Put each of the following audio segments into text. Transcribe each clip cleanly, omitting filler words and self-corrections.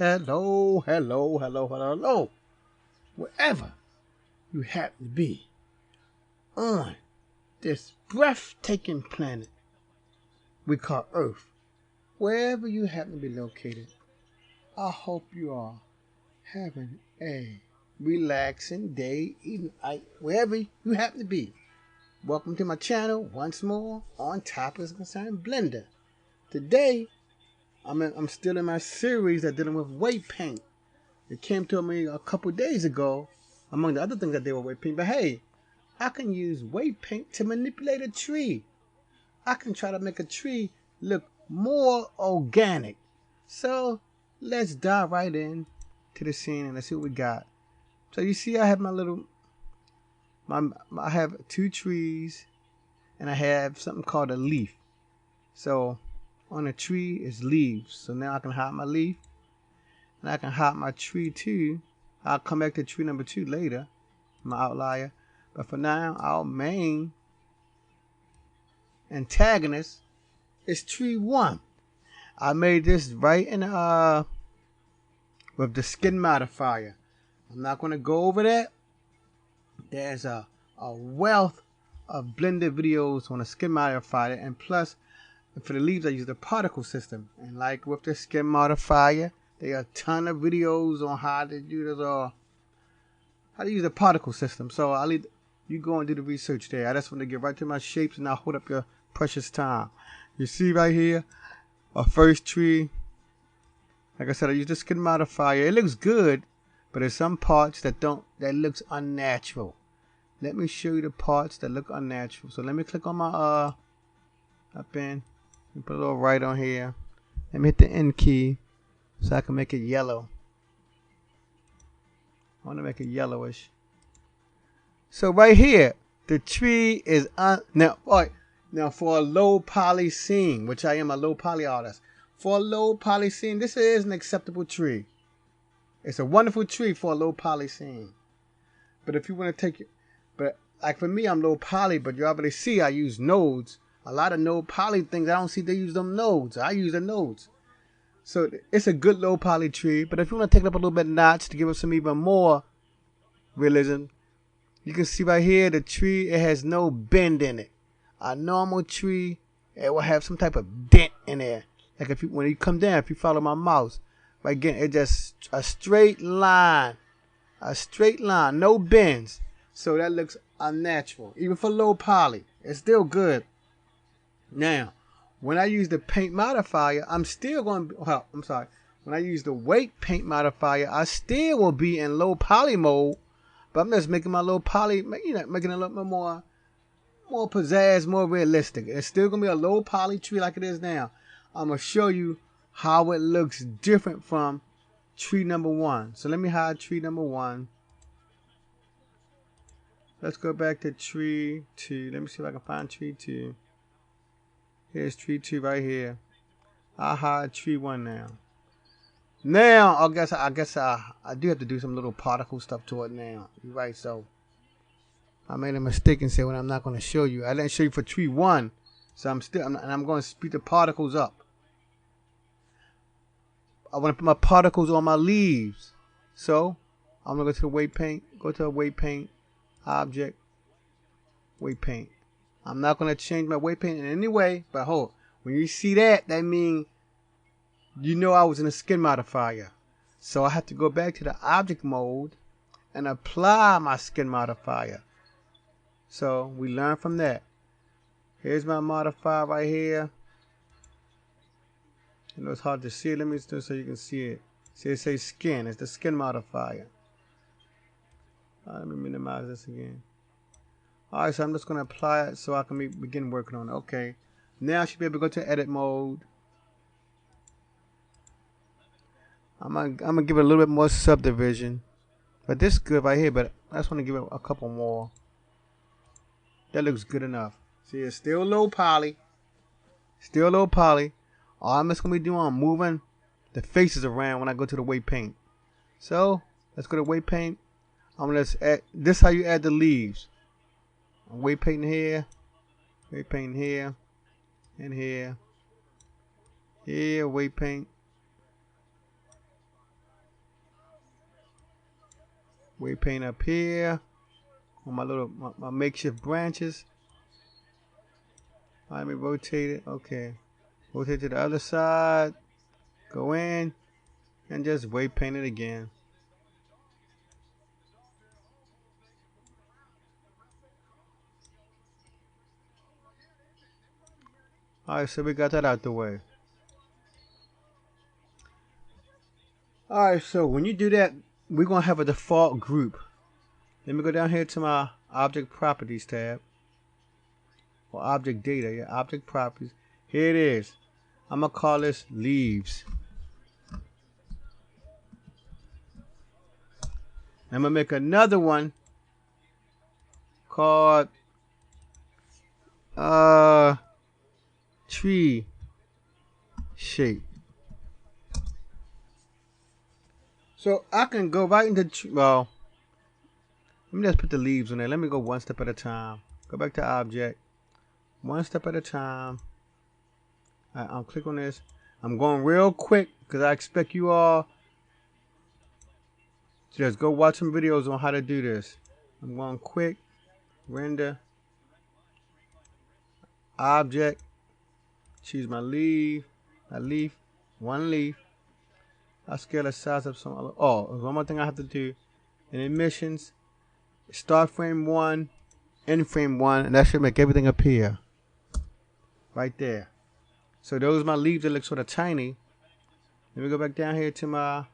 Hello, hello, hello, hello, hello. Wherever you happen to be on this breathtaking planet we call Earth, wherever you happen to be located, I hope you are having a relaxing day, eating wherever you happen to be. Welcome to my channel once more on Topics Concerning Blender. Today, I'm still in my series that dealing with weight paint. It came to me a couple days ago, among the other things that they were weight paint. But hey, I can use weight paint to manipulate a tree. I can try to make a tree look more organic. So let's dive right in to the scene and let's see what we got. So you see, I have I have two trees, and I have something called a leaf. So on a tree is leaves. So now I can hide my leaf, and I can hide my tree too. I'll come back to tree number 2 later, my outlier. But for now, our main antagonist is tree 1. I made this right in with the skin modifier. I'm not going to go over that. There's a wealth of blended videos on the skin modifier, and plus for the leaves I use the particle system. And like with the skin modifier, there are a ton of videos on how to do this or how to use the particle system. So I'll leave you go and do the research there. I just want to get right to my shapes and I'll hold up your precious time. You see right here, our first tree. Like I said, I use the skin modifier. It looks good, but there's some parts that looks unnatural. Let me show you the parts that look unnatural. So let me click on my up in and put a little right on here. Let me hit the N key so I can make it yellow. I want to make it yellowish. So right here, the tree is now for a low poly scene, which I am a low poly artist. For a low poly scene, this is an acceptable tree. It's a wonderful tree for a low poly scene. But if you want to take it, but like for me, I'm low poly, but you already see I use nodes. A lot of no poly things, I don't see they use them nodes. I use the nodes. So it's a good low poly tree. But if you want to take it up a little bit notch to give it some even more realism, you can see right here the tree, it has no bend in it. A normal tree, it will have some type of dent in there. Like when you come down, if you follow my mouse, right again, it's just a straight line. A straight line, no bends. So that looks unnatural. Even for low poly, it's still good. Now, when I use the paint modifier, I'm still going to, when I use the weight paint modifier, I still will be in low poly mode, but I'm just making my low poly, making it a little bit more pizzazz, more realistic. It's still going to be a low poly tree like it is now. I'm going to show you how it looks different from tree number 1. So let me hide tree number 1. Let's go back to tree 2. Let me see if I can find tree 2. Here's tree 2 right here. I'll hide tree 1 now. Now, I guess I do have to do some little particle stuff to it now. You're right, so I made a mistake and said when I'm not going to show you. I didn't show you for tree 1. So I'm going to speed the particles up. I want to put my particles on my leaves. So I'm going to go to the weight paint. Go to a weight paint. Object. Weight paint. I'm not going to change my weight paint in any way. But hold. When you see that, that means you know I was in a skin modifier. So I have to go back to the object mode and apply my skin modifier. So we learn from that. Here's my modifier right here. I know it's hard to see it. Let me do it so you can see it. See, it says skin. It's the skin modifier. Let me minimize this again. Alright, so I'm just going to apply it so I can begin working on it. Okay. Now I should be able to go to edit mode. I'm gonna give it a little bit more subdivision. But this is good right here, but I just want to give it a couple more. That looks good enough. See, it's still low poly. Still low poly. All I'm just going to be doing, I'm moving the faces around when I go to the weight paint. So, let's go to weight paint. I'm going to add, this is how you add the leaves. I'm weight painting here, and here. Here, weight paint. Weight paint up here on my makeshift branches. Let me rotate it. Okay. Rotate to the other side. Go in and just weight paint it again. Alright, so we got that out the way. Alright, so when you do that, we're going to have a default group. Let me go down here to my Object Properties tab. Or Object Data, yeah, Object Properties. Here it is. I'm going to call this Leaves. I'm going to make another one called Tree Shape. So I can go right into, well, let me just put the leaves on there. Let me go one step at a time. Go back to Object. One step at a time. I'll click on this. I'm going real quick because I expect you all to just go watch some videos on how to do this. I'm going quick. Render. Object. Choose my leaf. A leaf. One leaf. I'll scale the size up some. Oh, there's one more thing I have to do. In emissions, start frame 1, end frame 1, and that should make everything appear. Right there. So those are my leaves that look sort of tiny. Let me go back down here to my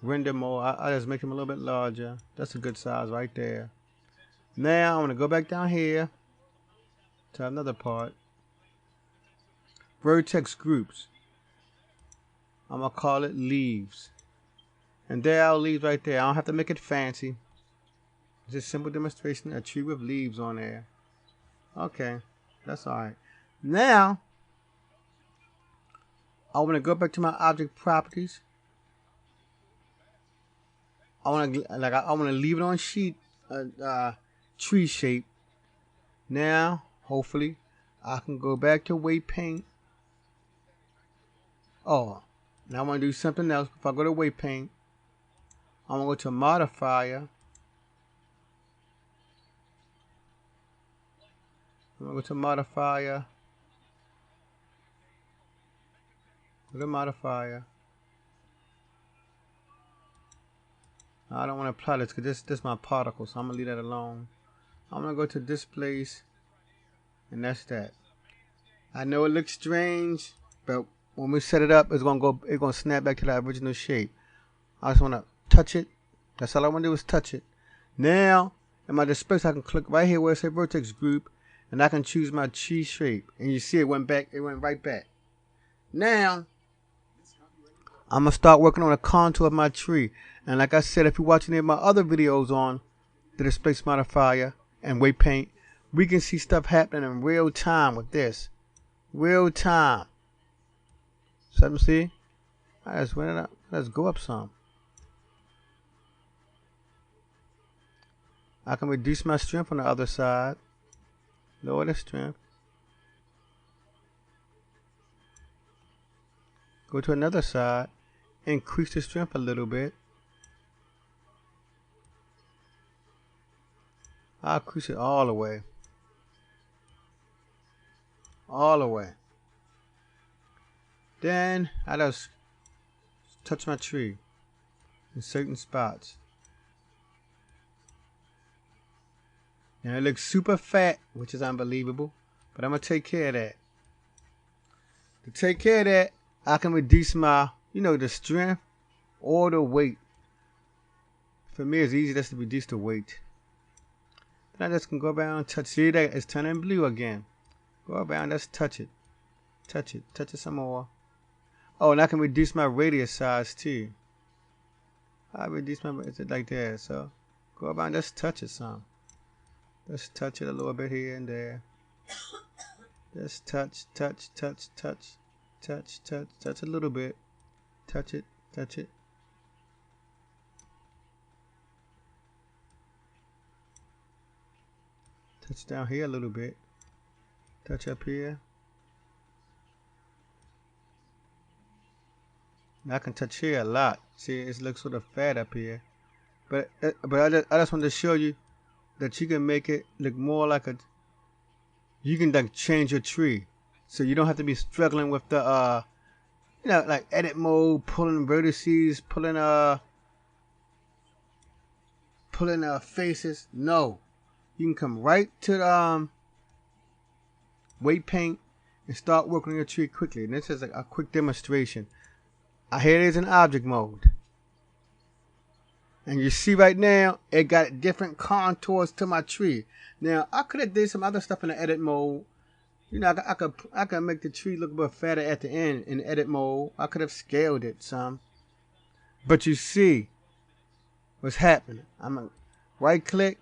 render mode. I just make them a little bit larger. That's a good size right there. Now I'm going to go back down here to another part. Vertex groups. I'm going to call it leaves. And there are leaves right there. I don't have to make it fancy. It's just a simple demonstration. A tree with leaves on there. Okay. That's alright. Now, I want to go back to my object properties. I want to leave it on sheet, tree shape. Now, hopefully, I can go back to weight paint. Oh, now I want to do something else. If I go to weight paint, I'm going to go to modifier. I'm going to go to modifier. Go to modifier. I don't want to apply this because this is my particle, so I'm going to leave that alone. I'm going to go to displace, and that's that. I know it looks strange, but when we set it up, it's going to snap back to the original shape. I just want to touch it. That's all I want to do is touch it. Now, in my displace, I can click right here where it says vertex group, and I can choose my tree shape. And you see it went back. It went right back. Now, I'm going to start working on a contour of my tree. And like I said, if you're watching any of my other videos on the displace modifier and weight paint, we can see stuff happening in real time with this. Real time. So let me see. I just went it up. Let's go up some. I can reduce my strength on the other side. Lower the strength. Go to another side. Increase the strength a little bit. I'll increase it all the way. All the way. Then I just touch my tree in certain spots. Now it looks super fat, which is unbelievable, but I'm going to take care of that. To take care of that, I can reduce my, the strength or the weight. For me, it's easy just to reduce the weight. Then I just can go around and touch. See that it's turning blue again. Go around, just touch it. Touch it. Touch it some more. Oh, and I can reduce my radius size too. I reduce my radius like that. So go around, just touch it some. Just touch it a little bit here and there. Just touch, touch, touch, touch, touch, touch, touch a little bit. Touch it, touch it. Touch down here a little bit. Touch up here. Now I can touch here a lot. See, it looks sort of fat up here. But I just wanted to show you that you can make it look more like a. You can like change your tree, so you don't have to be struggling with the like edit mode, pulling vertices, pulling faces. No, you can come right to the WeightPaint and start working on your tree quickly. And this is like a quick demonstration. Here it is in object mode. And you see right now, it got different contours to my tree. Now, I could have did some other stuff in the edit mode. I could make the tree look a bit fatter at the end in edit mode. I could have scaled it some. But you see what's happening. I'm going to right click,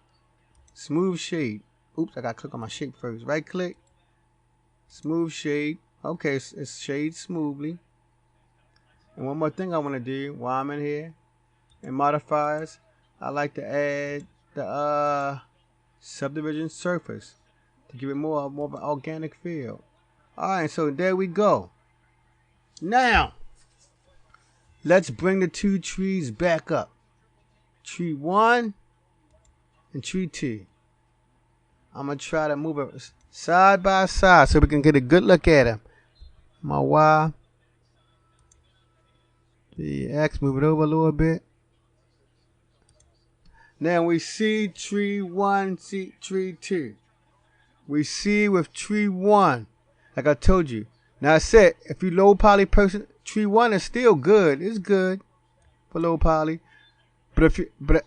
smooth shade. Oops, I got to click on my shape first. Right click, smooth shade. Okay, it's shade smoothly. And one more thing I want to do while I'm in here, in modifiers, I like to add the subdivision surface to give it more of an organic feel. Alright, so there we go. Now, let's bring the two trees back up. Tree 1 and tree 2. I'm going to try to move it side by side so we can get a good look at them. My Y. The X, move it over a little bit. Now we see tree 1, see tree 2. We see with tree 1, like I told you. Now I said, if you low poly person, tree 1 is still good. It's good for low poly. But if you, but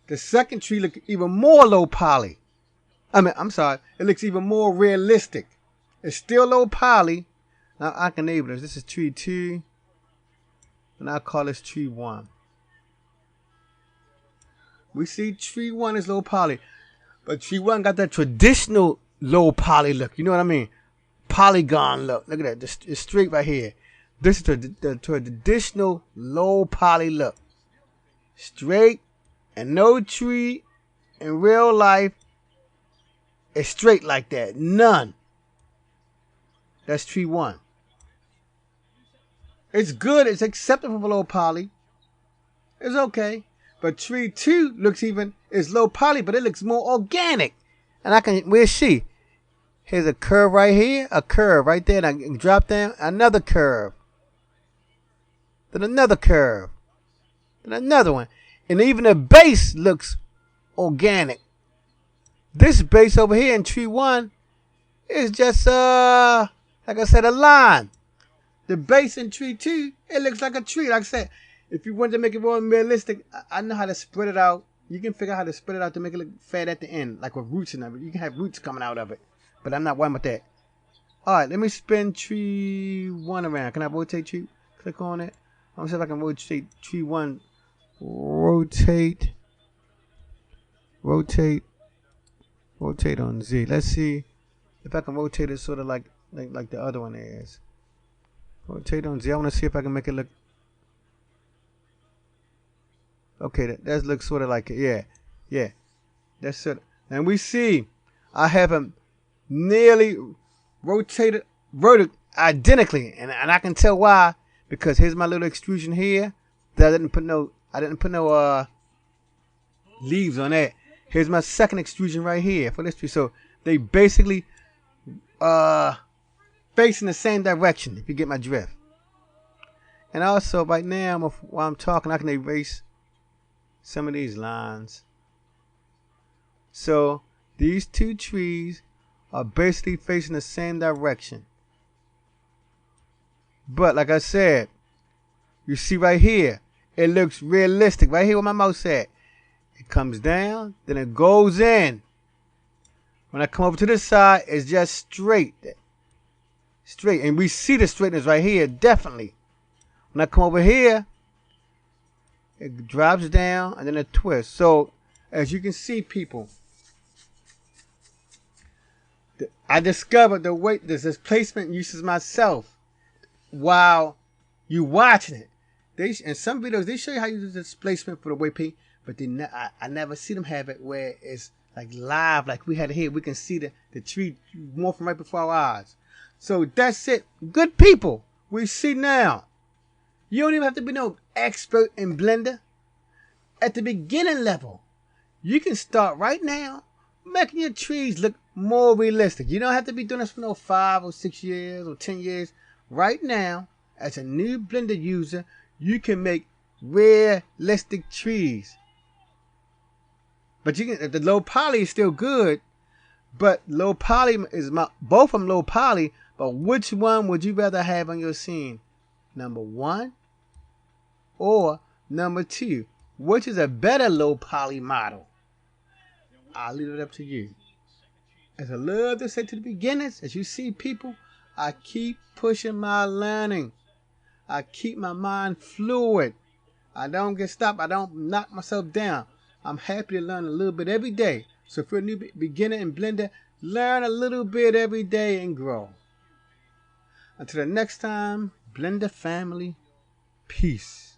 the second tree looks even more low poly. I'm sorry, it looks even more realistic. It's still low poly. Now I can enable this. This is tree 2. And I'll call this tree 1. We see tree 1 is low poly. But tree 1 got that traditional low poly look. You know what I mean? Polygon look. Look at that. It's straight right here. This is the traditional low poly look. Straight. And no tree in real life is straight like that. None. That's tree 1. It's good. It's acceptable for low poly. It's okay. But tree 2 is low poly, but it looks more organic. And where's she? Here's a curve right here, a curve right there, and I can drop down, another curve. Then another curve. Then another one. And even the base looks organic. This base over here in tree 1 is just, like I said, a line. The base in tree 2, it looks like a tree. Like I said, if you want to make it more realistic, I know how to spread it out. You can figure out how to spread it out to make it look fat at the end, like with roots in it. You can have roots coming out of it, but I'm not worried about that. All right, let me spin tree 1 around. Can I rotate tree? Click on it. I'm going to see if I can rotate tree 1. Rotate on Z. Let's see if I can rotate it sort of like the other one is. Rotate on Z. I want to see if I can make it look. Okay, that looks sort of like it. Yeah. That's sort of. And we see I have them nearly rotated identically, and I can tell why, because here's my little extrusion here that I didn't put no leaves on that. Here's my second extrusion right here for this tree. So they basically facing the same direction, if you get my drift. And also right now, while I'm talking, I can erase some of these lines. So these two trees are basically facing the same direction. But like I said, you see right here, it looks realistic. Right here where my mouse at. It comes down, then it goes in. When I come over to this side, it's just straight. Straight. And we see the straightness right here, definitely. When I come over here, it drops down and then it twists. So, as you can see, people, I discovered the weight, this displacement uses myself while you watching it. In some videos, they show you how you do the displacement for the WeightPaint, but I never see them have it where it's like live, like we had it here. We can see the tree more from right before our eyes. So that's it. Good people, we see now You don't even have to be no expert in Blender. At the beginning level, you can start right now making your trees look more realistic. You don't have to be doing this for no 5 or 6 years or 10 years. Right now, as a new Blender user, you can make realistic trees. But you can, the low poly is still good, but low poly is both of them low poly. But which one would you rather have on your scene? Number 1 or number 2? Which is a better low poly model? I'll leave it up to you. As I love to say to the beginners, as you see people, I keep pushing my learning. I keep my mind fluid. I don't get stopped. I don't knock myself down. I'm happy to learn a little bit every day. So if you're a new beginner in Blender, learn a little bit every day and grow. Until the next time, Blender family, peace.